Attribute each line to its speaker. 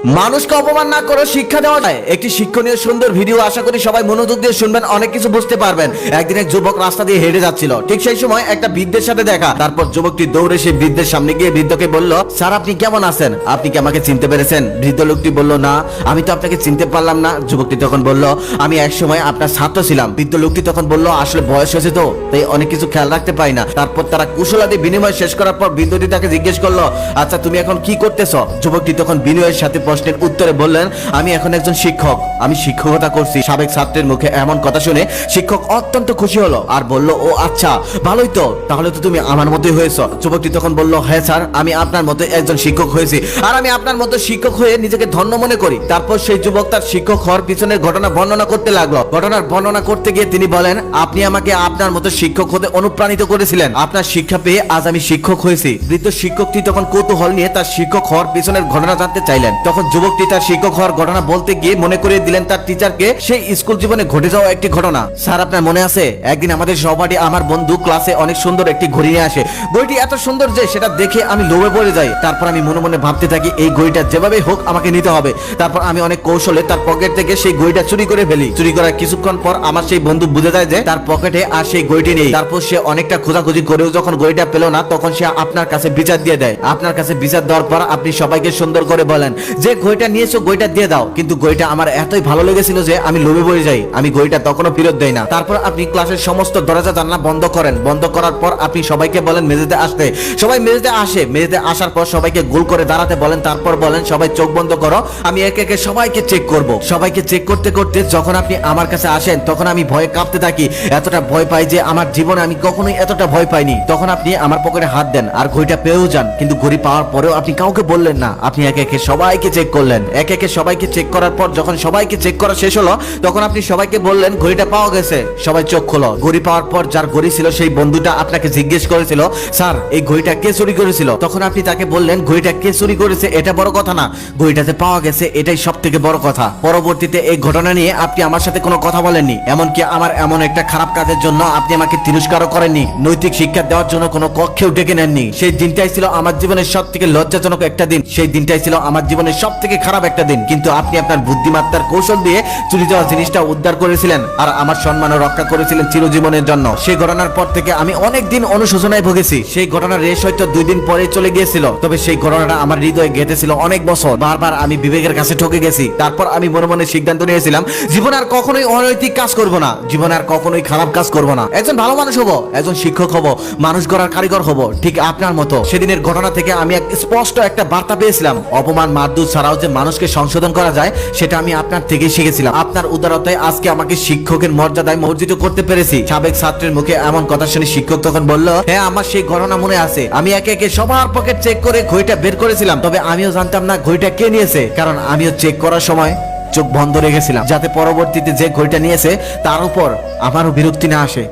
Speaker 1: মানুষকে অপমান না করে শিক্ষা দেওয়া যায়। একটি শিক্ষণীয় সুন্দর ভিডিও, আশা করি সবাই মনোযোগ দিয়ে শুনবেন, অনেক কিছু বুঝতে পারবেন। একদিন এক যুবক রাস্তা দিয়ে হেঁটে যাচ্ছিল, ঠিক সেই সময় একটা বৃদ্ধের সাথে দেখা। তারপর যুবকটি দৌড়ে সেই বৃদ্ধের সামনে গিয়ে বৃদ্ধকে বলল, স্যার আপনি কেমন আছেন? আপনি কি আমাকে চিনতে পেরেছেন? বৃদ্ধ লোকটি বলল, না আমি তো আপনাকে চিনতে পারলাম না। যুবকটি তখন বলল, আমি এক সময় আপনার ছাত্র ছিলাম। বৃদ্ধ লোকটি তখন বলল, আসলে বয়স হয়েছে তো, তাই অনেক কিছু খেয়াল রাখতে পারি না। তারপর তারা কুশলাদি বিনিময় শেষ করার পর বৃদ্ধটি তাকে জিজ্ঞেস করলো, আচ্ছা তুমি এখন কি করতেছ? যুবকটি তখন বিনয়ের সাথে প্রশ্নের উত্তরে বললেন, আমি এখন একজন শিক্ষক, আমি শিক্ষকতা করছি। সাবেক ছাত্রের মুখে এমন কথা শুনে শিক্ষক অত্যন্ত খুশি হলো আর বলল, ও আচ্ছা ভালোই তো, তাহলে তো তুমি আমার মতোই হয়েছ। যুবকটি তখন বলল, হ্যাঁ স্যার, আমি আপনার মতো একজন শিক্ষক হয়েছি, আর আমি আপনার মতো শিক্ষক হয়ে নিজেকে ধন্য মনে করি। তারপর সেই যুবক তার শিক্ষক হওয়ার পিছনের ঘটনা বর্ণনা করতে লাগলো। ঘটনার বর্ণনা করতে গিয়ে তিনি বলেন, আপনি আমাকে আপনার মতো শিক্ষক হতে অনুপ্রাণিত করেছিলেন, আপনার শিক্ষা পেয়ে আজ আমি শিক্ষক হয়েছি। বৃদ্ধ শিক্ষকটি তখন কৌতূহল নিয়ে তার শিক্ষক হওয়ার পিছনের ঘটনা জানতে চাইলেন। তখন যুবকটি তার শিক্ষক হওয়ার ঘটনা বলতে গিয়ে মনে করিয়ে দিলেন তার টিচারকে সেই স্কুল জীবনে ঘটে যাওয়া একটি ঘটনা। স্যার আপনার মনে আছে, একদিন আমাদের সহপাঠী আমার বন্ধু ক্লাসে অনেক সুন্দর একটি ঘড়ি নিয়ে আসে। ঘড়িটি এত সুন্দর যে সেটা দেখে আমি লোভে পড়ে যাই। তারপর আমি মনে মনে ভাবতে থাকি, এই ঘড়িটা যেভাবে হোক আমাকে নিতে হবে। তারপর আমি অনেক কৌশলে তার পকেট থেকে সেই ঘড়িটা চুরি করে ফেলি। চুরি করার কিছুক্ষণ পর আমার সেই বন্ধু বুঝে যায় যে তার পকেটে আর সেই ঘড়িটি নেই। তারপর সে অনেকটা খোঁজাখুঁজি করেও যখন ঘড়িটা পেল না, তখন সে আপনার কাছে বিচার দিয়ে দেয়। আপনার কাছে বিচার দেওয়ার পর আপনি সবাইকে সুন্দর করে বলেন যে ঘড়িটা নিয়েছো ঘড়িটা দিয়ে দাও, কিন্তু ঘড়িটা আমার এতই ভালো লেগেছিল যে আমি লোভে পড়ে যাই, আমি ঘড়িটা তখনও ফেরত দেই না। তারপর আপনি ক্লাসের সমস্ত দরজা জানলা বন্ধ করেন। বন্ধ করার পর আপনি সবাইকে বলেন মেঝেতে আসতে। সবাই মেঝেতে আসে। মেঝেতে আসার পর সবাইকে গোল করে দাঁড়াতে বলেন। তারপর বলেন সবাই চোখ বন্ধ করো, আমি একে একে সবাইকে চেক করব। সবাইকে চেক করতে করতে যখন আপনি আমার কাছে আসেন, তখন আমি ভয়ে কাঁপতে থাকি। এতটা ভয় পাই যে আমার জীবনে আমি কখনোই এতটা ভয় পাইনি। তখন আপনি আমার পকেটে হাত দেন আর ঘড়িটা পেয়েও যান, কিন্তু ঘড়ি পাওয়ার পরেও আপনি কাউকে বললেন না। আপনি একে একে সবাইকে চেক করলেন। একে একে সবাইকে চেক করার পর যখন সবাইকে চেক করা শেষ হলো, তখন আপনি সবাইকে বললেন ঘড়িটা পাওয়া গেছে। সবাই চোখ খোলো। ঘড়ি পাওয়ার পর যার ঘড়ি ছিল সেই বন্ধুটা আপনাকে জিজ্ঞেস করেছিল, স্যার এই ঘড়িটা কে চুরি করেছিল? তখন আপনি তাকে বললেন ঘড়িটা কে চুরি করেছে এটা বড় কথা না, ঘড়িটাতে পাওয়া গেছে এটাই সব থেকে বড় কথা। পরবর্তীতে এই ঘটনা নিয়ে আপনি আমার সাথে কোনো কথা বলেননি, এমনকি আমার এমন একটা খারাপ কাজের জন্য আপনি আমাকে তিরস্কারও করেননি, নৈতিক শিক্ষা দেওয়ার জন্য কোনো কক্ষেও ডেকে নেননি। সেই দিনটাই ছিল আমার জীবনের সব থেকে লজ্জাজনক একটা দিন। সেই দিনটাই ছিল আমার জীবনের সব থেকে খারাপ একটা দিন। কিন্তু আপনি আপনার বুদ্ধিমত্তার কৌশল দিয়ে চুরি যাওয়া জিনিসটা উদ্ধার করেছিলেন আর আমার সম্মানও রক্ষা করেছিলেন চিরজীবনের জন্য। সেই ঘটনার পর থেকে আমি অনেক দিন অনুশোচনায় ভুগেছি। সেই ঘটনার রেশ হয়তো 2 দিন পরে চলে গিয়েছিল, তবে সেই ঘটনাটা আমার হৃদয়ে গেঁথেছিল অনেক বছর। বারবার আমি বিবেকের কাছে ঠকে গেছি। তারপর আমি মনে মনে সিদ্ধান্ত নিয়েছিলাম, জীবন আর কখনোই অনৈতিক কাজ করব না, জীবন আর কখনোই খারাপ কাজ করব না। একজন ভালো মানুষ হব, একজন শিক্ষক হব, মানুষ গড়ার কারিগর হব, ঠিক আপনার মতো। সেদিনের ঘটনা থেকে আমি স্পষ্ট একটা বার্তা পেয়েছিলাম, অপমান মারধর ছাড়াও যে মানুষকে সংশোধন করা যায় সেটা আমি আপনার থেকেই শিখেছিলাম। আপনার উদারতায় আজকে আমাকে শিক্ষকের মর্যাদায় মর্জিত করতে পেরেছি। সাবেক ছাত্রের মুখে এমন কথা শুনে শিক্ষক তখন বলল, হ্যাঁ আমার সেই ঘটনা মনে আছে, আমি একে একে সবার পকেট চেক করে ঘড়িটা বের করেছিলাম। তবে আমিও জানতাম না ঘড়িটা কে নিয়েছে, কারণ আমিও চেক করার সময় চোখ বন্ধ রেখেছিলাম, যাতে পরবর্তীতে যে ঘড়িটা নিয়েছে তার উপর আমারও বিরক্তি না আসে।